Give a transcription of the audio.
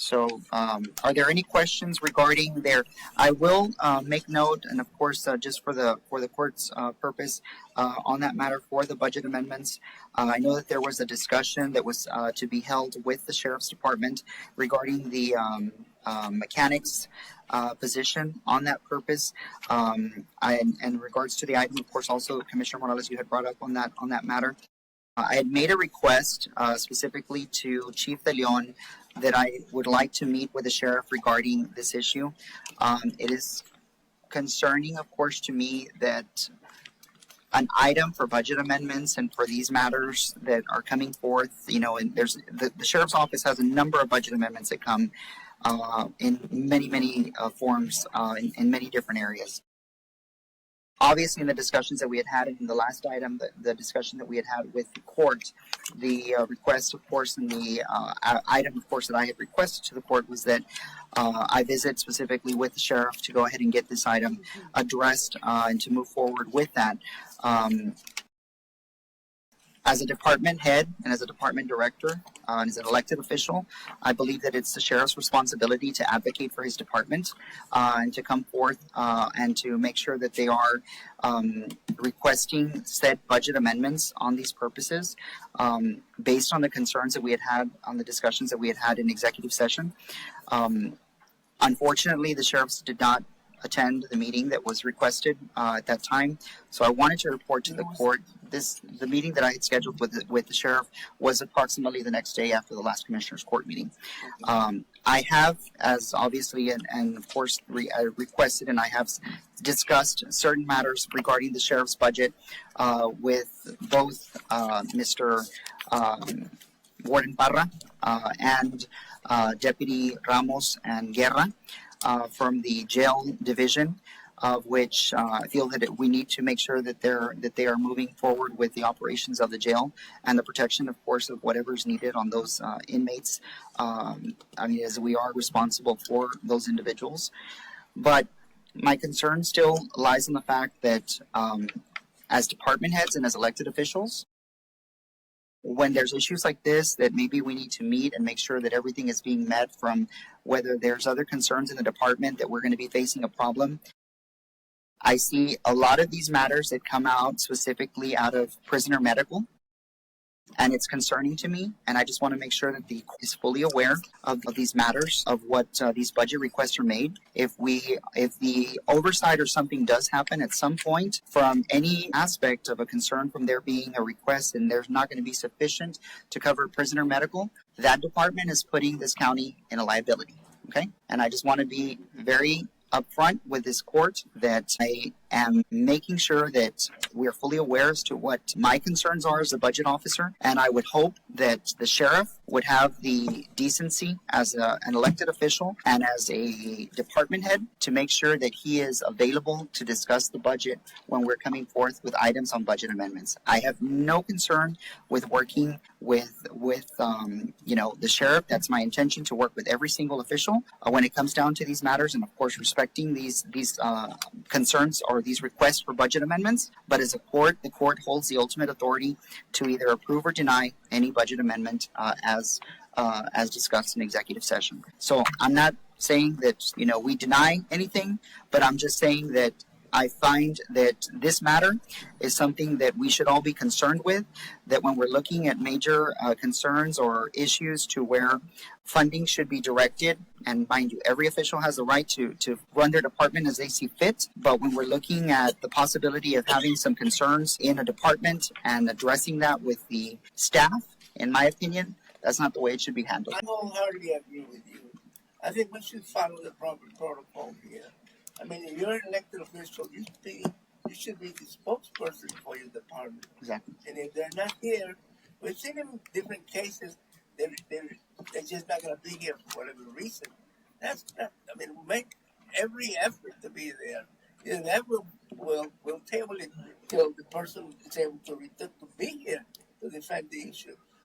So, are there any questions regarding there? I will make note, and of course, just for the court's purpose, on that matter for the budget amendments. I know that there was a discussion that was to be held with the sheriff's department regarding the mechanics position on that purpose. And in regards to the item, of course, also Commissioner Morales, you had brought up on that matter. I had made a request specifically to Chief De Leon that I would like to meet with the sheriff regarding this issue. It is concerning, of course, to me that an item for budget amendments and for these matters that are coming forth, you know, and there's the sheriff's office has a number of budget amendments that come in many forms in many different areas. Obviously, in the discussions that we had in the last item, the discussion that we had with the court, the request, of course, and the item, of course, that I had requested to the court was that I visit specifically with the sheriff to go ahead and get this item addressed and to move forward with that. As a department head and as a department director and as an elected official, I believe that it's the sheriff's responsibility to advocate for his department and to come forth and to make sure that they are requesting said budget amendments on these purposes based on the concerns that we had on the discussions that we had in executive session. Unfortunately, the sheriffs did not attend the meeting that was requested at that time. So I wanted to report to the court the meeting that I had scheduled with the sheriff was approximately the next day after the last commissioner's court meeting. I have, as obviously and of course requested, and I have discussed certain matters regarding the sheriff's budget with both Mr. Warden Parra and Deputy Ramos and Guerra from the jail division, of which I feel that we need to make sure that they are moving forward with the operations of the jail and the protection, of course, of whatever is needed on those inmates. I mean, as we are responsible for those individuals. But my concern still lies in the fact that as department heads and as elected officials, when there's issues like this, that maybe we need to meet and make sure that everything is being met, from whether there's other concerns in the department that we're going to be facing a problem. I see a lot of these matters that come out specifically out of prisoner medical, and it's concerning to me, and I just want to make sure that the court is fully aware of these matters, of what these budget requests are made. If the oversight or something does happen at some point from any aspect of a concern from there being a request and there's not going to be sufficient to cover prisoner medical, that department is putting this county in a liability, okay? And I just want to be very upfront with this court that I am making sure that we are fully aware as to what my concerns are as a budget officer, and I would hope that the sheriff would have the decency as an elected official and as a department head to make sure that he is available to discuss the budget when we're coming forth with items on budget amendments. I have no concern with working with the sheriff. That's my intention, to work with every single official when it comes down to these matters, and of course respecting these concerns or these requests for budget amendments. But as a court, the court holds the ultimate authority to either approve or deny any budget amendment as discussed in executive session. So I'm not saying that we deny anything, but I'm just saying that I find that this matter is something that we should all be concerned with, that when we're looking at major concerns or issues to where funding should be directed, and mind you, every official has the right to run their department as they see fit, but when we're looking at the possibility of having some concerns in a department and addressing that with the staff, in my opinion, that's not the way it should be handled. I wholeheartedly agree with you. I think we should follow the proper protocol here. I mean, if you're an elected official, you should be the spokesperson for your department. Exactly. And if they're not here, we've seen in different cases, they're just not going to be here for whatever reason. We'll make every effort to be there. And that we'll table it till the person is able to return to be here to defend the issue.